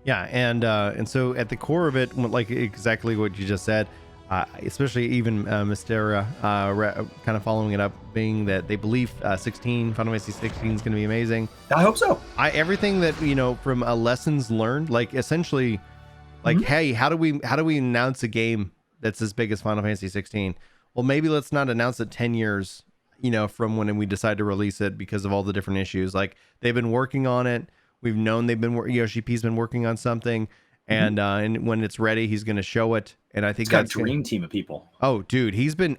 Yeah, and so at the core of it, like exactly what you just said, especially even Mysteria, kind of following it up, being that they believe 16 Final Fantasy 16 is going to be amazing. I hope so. Everything that from lessons learned, like essentially, like hey, how do we announce a game that's as big as Final Fantasy 16? Well, maybe let's not announce it 10 years, from when we decide to release it because of all the different issues. Like they've been working on it. We've known Yoshi-P's been working on something, and when it's ready, he's going to show it. And I think that's a dream team of people. Oh, dude, he's been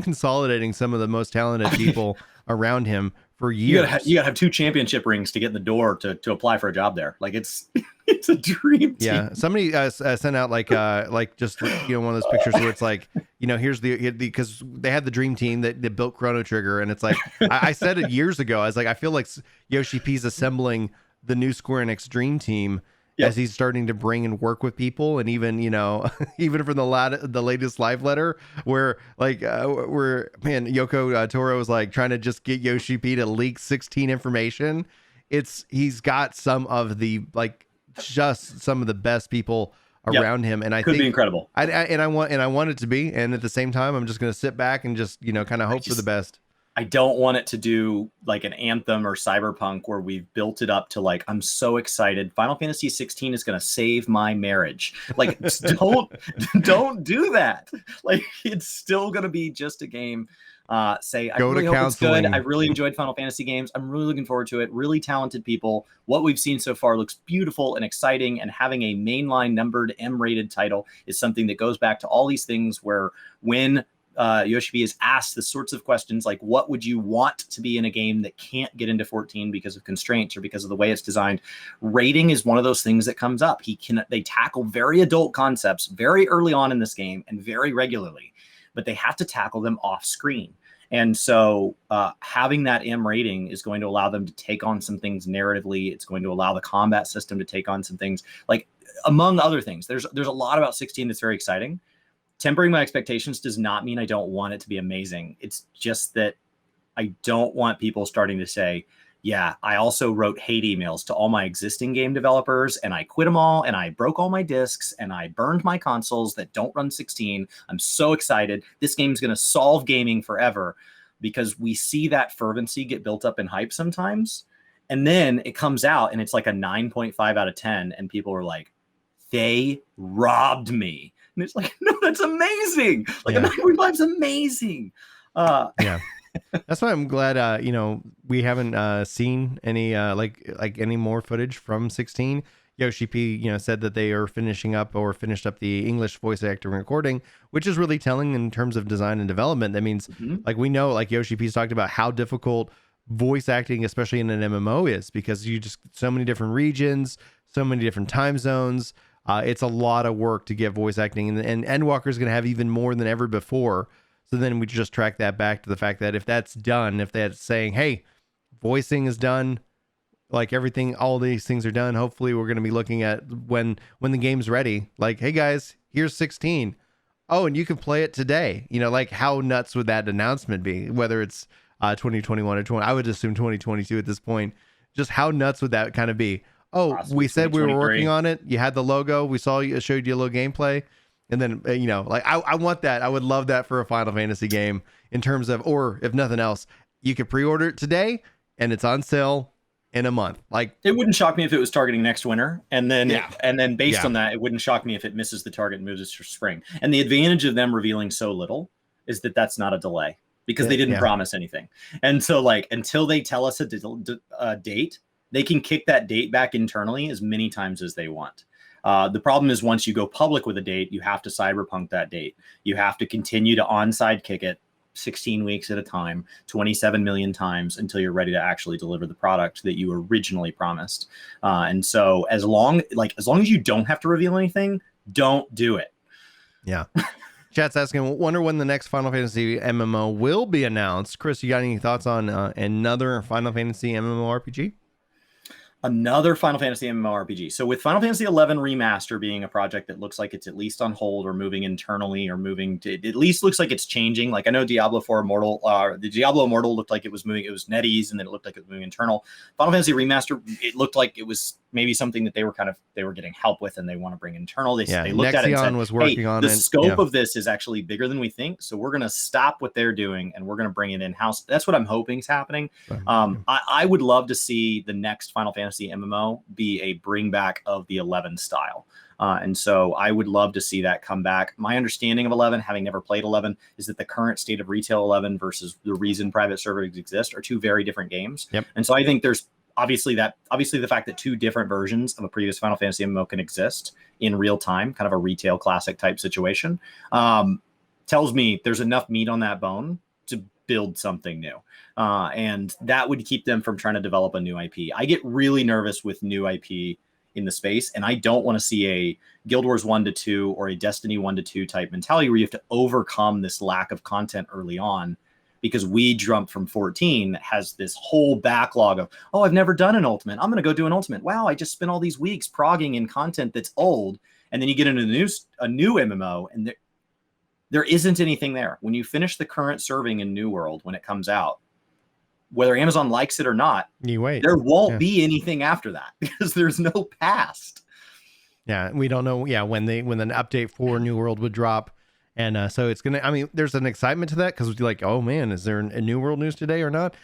consolidating some of the most talented people around him for years. You gotta have 2 championship rings to get in the door to apply for a job there. Like it's a dream team. Yeah, somebody sent out like just one of those pictures where it's like here's because they had the dream team that built Chrono Trigger, and it's like I said it years ago. I was like, I feel like Yoshi-P's assembling the new Square Enix dream team. Yep. As he's starting to bring and work with people, and even even from the latest live letter where Yoko Taro was like trying to just get Yoshi-P to leak 16 information. He's got some of the just some of the best people around him, and I think be incredible. I want it to be, and at the same time, I'm just going to sit back and just kind of hope for the best. I don't want it to do like an Anthem or Cyberpunk where we've built it up to like, I'm so excited. Final Fantasy 16 is going to save my marriage. Like, don't do that. Like, it's still going to be just a game. I really hope it's good. I really enjoyed Final Fantasy games. I'm really looking forward to it. Really talented people. What we've seen so far looks beautiful and exciting. And having a mainline numbered M-rated title is something that goes back to all these things where when Yoshi-P is asked the sorts of questions like, what would you want to be in a game that can't get into 14 because of constraints or because of the way it's designed? Rating is one of those things that comes up. They tackle very adult concepts very early on in this game and very regularly, but they have to tackle them off screen. And so having that M rating is going to allow them to take on some things narratively. It's going to allow the combat system to take on some things, like among other things. There's a lot about 16 that's very exciting. Tempering my expectations does not mean I don't want it to be amazing. It's just that I don't want people starting to say, yeah, I also wrote hate emails to all my existing game developers and I quit them all and I broke all my discs and I burned my consoles that don't run 16. I'm so excited. This game is going to solve gaming forever, because we see that fervency get built up in hype sometimes. And then it comes out and it's like a 9.5 out of 10. And people are like, they robbed me. And it's like, no, that's amazing. Like a 9.5 is amazing. Yeah. That's why I'm glad, we haven't seen any like any more footage from 16. Yoshi-P, said that they are finished up the English voice actor recording, which is really telling in terms of design and development. That means like we know, like Yoshi-P's talked about how difficult voice acting, especially in an MMO, is, because you just so many different regions, so many different time zones. It's a lot of work to get voice acting, and Endwalker is going to have even more than ever before. So then we just track that back to the fact that if that's done, if that's saying, hey, voicing is done, like everything, all these things are done, hopefully we're going to be looking at when the game's ready, like, hey guys, here's 16. Oh, and you can play it today. Like how nuts would that announcement be? Whether it's 2021 or 20, I would assume 2022 at this point. Just how nuts would that kind of be? Oh, possibly we said we were working on it. You had the logo. We showed you a little gameplay. And then, I want that. I would love that for a Final Fantasy game in terms of, or if nothing else, you could pre-order it today and it's on sale in a month. Like, it wouldn't shock me if it was targeting next winter. And then, based on that, it wouldn't shock me if it misses the target and moves it to spring. And the advantage of them revealing so little is that that's not a delay, because they didn't promise anything. And so until they tell us a date, they can kick that date back internally as many times as they want. The problem is once you go public with a date, you have to cyberpunk that date. You have to continue to onside kick it 16 weeks at a time, 27 million times until you're ready to actually deliver the product that you originally promised. And so as long as you don't have to reveal anything, don't do it. Yeah. Chat's asking, wonder when the next Final Fantasy MMO will be announced. Chris, you got any thoughts on another Final Fantasy MMORPG? Another Final Fantasy MMORPG. So with Final Fantasy XI Remaster being a project that looks like it's at least on hold or moving internally or moving to, it at least looks like it's changing. Like I know Diablo 4 Immortal, the Diablo Immortal looked like it was moving, it was NetEase, and then it looked like it was moving internal. Final Fantasy Remaster, it looked like it was maybe something that they were getting help with and they want to bring internal. They looked Nexion at it and said, was working hey, on the it. scope of this is actually bigger than we think. So we're going to stop what they're doing and we're going to bring it in-house. That's what I'm hoping is happening. I would love to see the next Final Fantasy MMO be a bring back of the 11 style. And so I would love to see that come back. My understanding of 11, having never played 11, is that the current state of retail 11 versus the reason private servers exist are two very different games. Yep. And so I think there's obviously the fact that two different versions of a previous Final Fantasy MMO can exist in real time, kind of a retail classic type situation, tells me there's enough meat on that bone to build something new. And that would keep them from trying to develop a new IP. I get really nervous with new IP in the space, and I don't want to see a Guild Wars 1-2 or a Destiny 1-2 type mentality where you have to overcome this lack of content early on, because we jumped from 14 has this whole backlog of, oh, I've never done an ultimate, I'm going to go do an ultimate. Wow, I just spent all these weeks progging in content that's old. And then you get into a new MMO and there isn't anything there. When you finish the current serving in New World, when it comes out, whether Amazon likes it or not, you wait. There won't be anything after that because there's no past. Yeah, we don't know. Yeah, when an update for New World would drop, and so it's gonna. I mean, there's an excitement to that because we're like, oh man, is there a New World news today or not?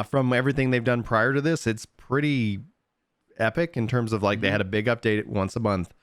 From everything they've done prior to this, it's pretty epic in terms of like they had a big update once a month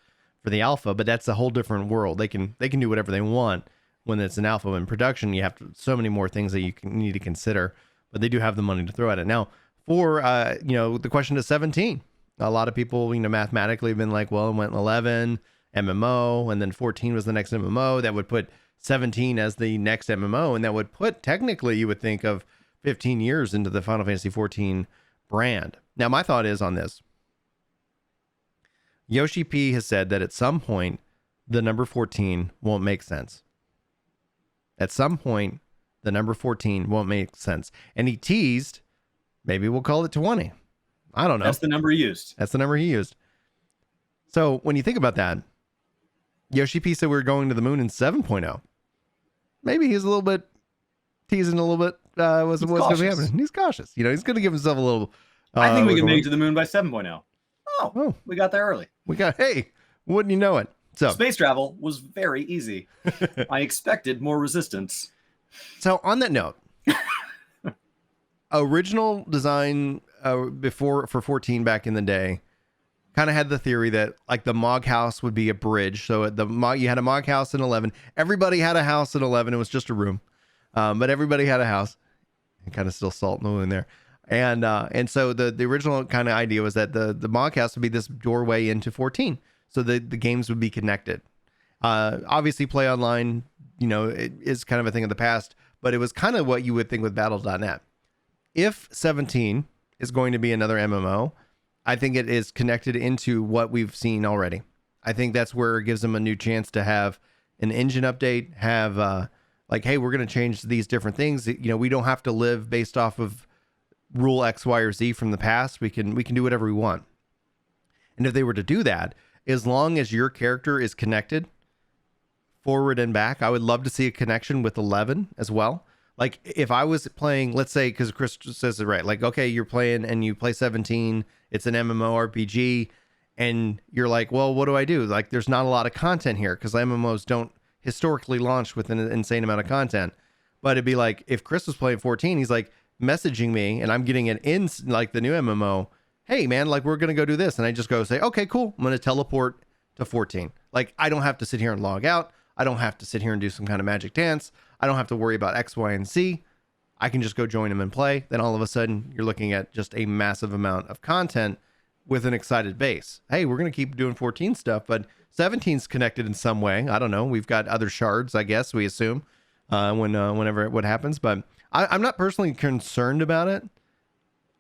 for the alpha, but that's a whole different world. They can do whatever they want when it's an alpha. In production, you have so many more things that you need to consider. But they do have the money to throw at it. Now, for, the question to 17, a lot of people, mathematically have been like, well, it went 11, MMO, and then 14 was the next MMO. That would put 17 as the next MMO. And that would put, technically, you would think of 15 years into the Final Fantasy XIV brand. Now, my thought is on this. Yoshi-P has said that at some point, the number 14 won't make sense. At some point, the number 14 won't make sense. And he teased, maybe we'll call it 20. I don't know. That's the number he used. So when you think about that, Yoshi-P said we were going to the moon in 7.0. Maybe he's a little bit teasing a little bit what's going to be happening. He's cautious. He's going to give himself a little... I think we can make it to the moon by 7.0. Oh, we got there early. Hey, wouldn't you know it? So space travel was very easy. I expected more resistance. So on that note, original design for 14 back in the day kind of had the theory that like the Mog house would be a bridge. So you had a Mog house in 11. Everybody had a house in 11. It was just a room, but everybody had a house. And kind of still salt in the wound there. And so the original kind of idea was that the Mog house would be this doorway into 14. So the games would be connected. Obviously, play online, it is kind of a thing of the past, but it was kind of what you would think with Battle.net. If 17 is going to be another MMO, I think it is connected into what we've seen already. I think that's where it gives them a new chance to have an engine update, have hey, we're going to change these different things. We don't have to live based off of rule X, Y, or Z from the past. We can do whatever we want. And if they were to do that, as long as your character is connected forward and back, I would love to see a connection with 11 as well. Like if I was playing, let's say, because Chris says it right, like, okay, you're playing and you play 17, it's an MMORPG, and you're like, well, what do I do? Like, there's not a lot of content here because MMOs don't historically launch with an insane amount of content. But it'd be like, if Chris was playing 14, he's like messaging me and I'm getting it in like the new MMO. Hey man, like we're going to go do this. And I just go say, okay, cool. I'm going to teleport to 14. Like I don't have to sit here and log out. I don't have to sit here and do some kind of magic dance. I don't have to worry about X, Y, and Z. I can just go join them and play. Then all of a sudden you're looking at just a massive amount of content with an excited base. Hey, we're going to keep doing 14 stuff, but 17's connected in some way. I don't know. We've got other shards, I guess we assume, whenever what happens, but I'm not personally concerned about it.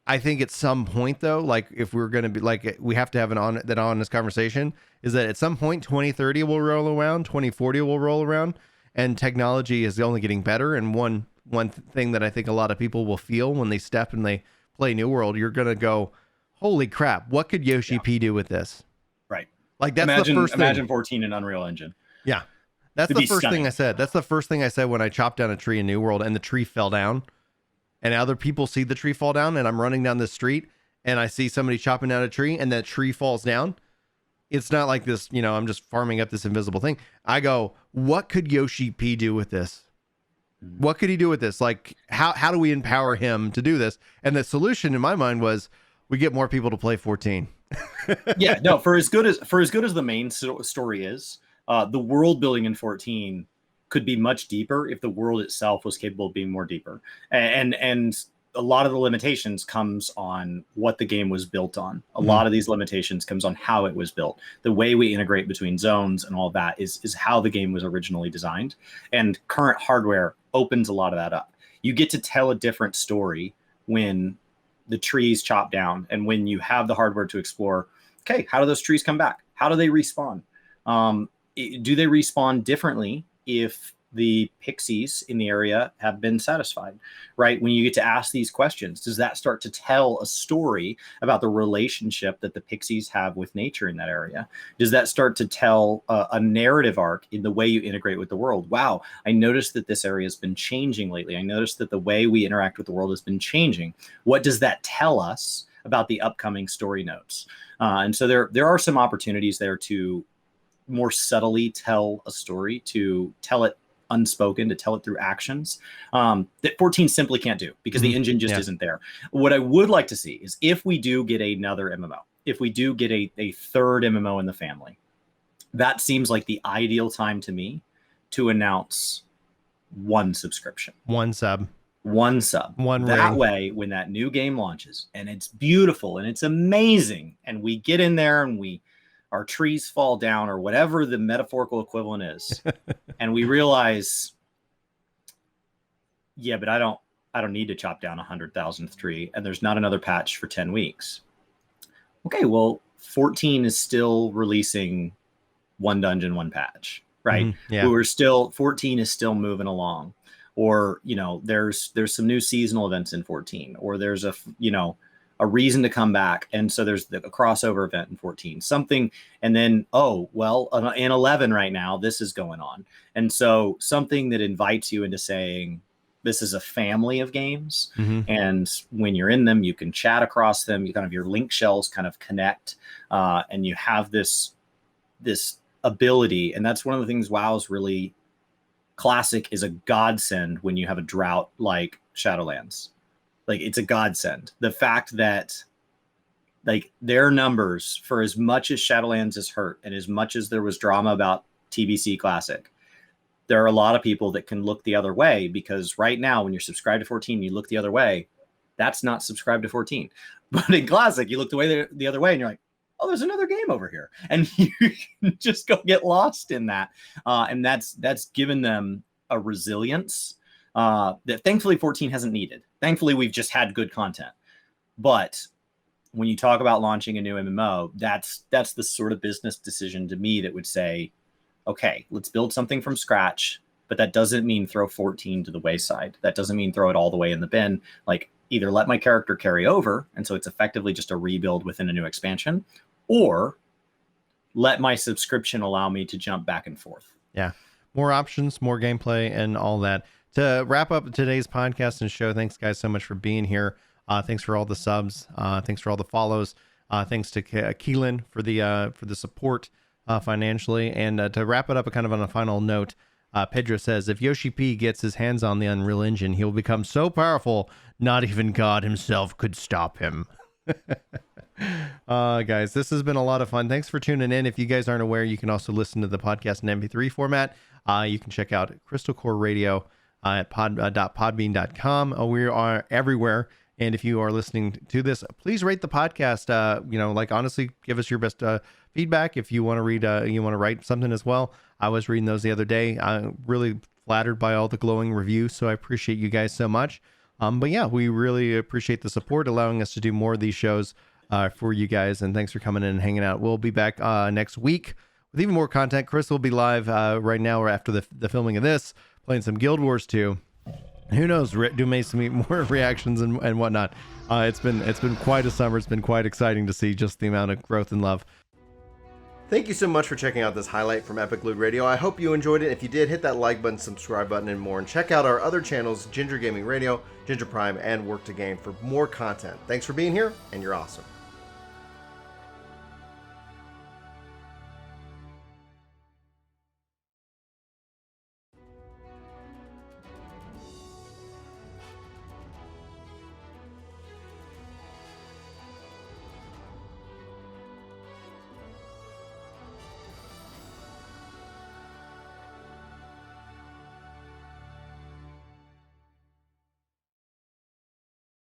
I think at some point though, like if we're going to be like, we have to have that honest conversation is that at some point 2030 will roll around, 2040 will roll around, and technology is only getting better. And one thing that I think a lot of people will feel when they step and they play New World, you're going to go, holy crap, what could Yoshi-P do with this? Right. Like that's the first thing. Imagine 14 in Unreal Engine. Yeah. That's the first thing I said. That's the first thing I said when I chopped down a tree in New World and the tree fell down and other people see the tree fall down and I'm running down the street and I see somebody chopping down a tree and that tree falls down, it's not like this, I'm just farming up this invisible thing. I go, what could Yoshi-P do with this? What could he do with this? Like, how do we empower him to do this? And the solution in my mind was we get more people to play 14. Yeah, no, for as good as the main story is, the world building in 14 could be much deeper if the world itself was capable of being more deeper. And a lot of the limitations comes on what the game was built on. A lot of these limitations comes on how it was built. The way we integrate between zones and all that is how the game was originally designed. And current hardware opens a lot of that up. You get to tell a different story when the trees chop down and when you have the hardware to explore, okay, how do those trees come back? How do they respawn? Do they respawn differently if the pixies in the area have been satisfied, right? When you get to ask these questions, does that start to tell a story about the relationship that the pixies have with nature in that area? Does that start to tell a narrative arc in the way you integrate with the world? Wow, I noticed that this area has been changing lately. I noticed that the way we interact with the world has been changing. What does that tell us about the upcoming story notes? And so there are some opportunities there to more subtly tell a story, to tell it unspoken, to tell it through actions, that 14 simply can't do because the engine just isn't there. What I would like to see is if we do get another MMO, if we do get a third MMO in the family, that seems like the ideal time to me to announce one subscription. One sub. That ring. way, when that new game launches and it's beautiful and it's amazing and we get in there and our trees fall down or whatever the metaphorical equivalent is. And we realize, yeah, but I don't need to chop down 100,000th tree and there's not another patch for 10 weeks. Okay, well, 14 is still releasing one dungeon, one patch, right? Yeah. 14 is still moving along. Or, there's some new seasonal events in 14, or there's a reason to come back. And so there's a crossover event in 14, something. And then, in 11 right now, this is going on. And so something that invites you into saying, this is a family of games. And when you're in them, you can chat across them. You your link shells kind of connect. And you have this ability. And that's one of the things WoW's really classic is a godsend when you have a drought like Shadowlands. Like, it's a godsend. The fact that, like, their numbers, for as much as Shadowlands is hurt and as much as there was drama about TBC Classic, there are a lot of people that can look the other way, because right now, when you're subscribed to 14, you look the other way. That's not subscribed to 14. But in Classic, you look the other way and you're like, oh, there's another game over here. And you can just go get lost in that. And that's given them a resilience that thankfully 14 hasn't needed. Thankfully, we've just had good content. But when you talk about launching a new MMO, that's the sort of business decision to me that would say, okay, let's build something from scratch, but that doesn't mean throw 14 to the wayside. That doesn't mean throw it all the way in the bin. Like, either let my character carry over, and so it's effectively just a rebuild within a new expansion, or let my subscription allow me to jump back and forth. Yeah. More options, more gameplay, and all that. To wrap up today's podcast and show, thanks guys so much for being here. Thanks for all the subs. Thanks for all the follows. Thanks to Keelan for the support financially. And to wrap it up kind of on a final note, Pedro says, if Yoshi-P gets his hands on the Unreal Engine, he will become so powerful, not even God himself could stop him. Guys, this has been a lot of fun. Thanks for tuning in. If you guys aren't aware, you can also listen to the podcast in MP3 format. You can check out Crystal Core Radio at podbean.com. We are everywhere. And if you are listening to this, please rate the podcast. Honestly, give us your best feedback. If you want to read, you want to write something as well. I was reading those the other day. I'm really flattered by all the glowing reviews, so I appreciate you guys so much. But yeah, we really appreciate the support, allowing us to do more of these shows for you guys. And thanks for coming in and hanging out. We'll be back next week with even more content. Chris will be live right now or after the filming of this, playing some Guild Wars 2. Who knows? Do may some more reactions and whatnot. It's been quite a summer. It's been quite exciting to see just the amount of growth and love. Thank you so much for checking out this highlight from Epic Loot Radio. I hope you enjoyed it. If you did, hit that like button, subscribe button, and more. And check out our other channels, Ginger Gaming Radio, Ginger Prime, and Work to Game for more content. Thanks for being here, and you're awesome.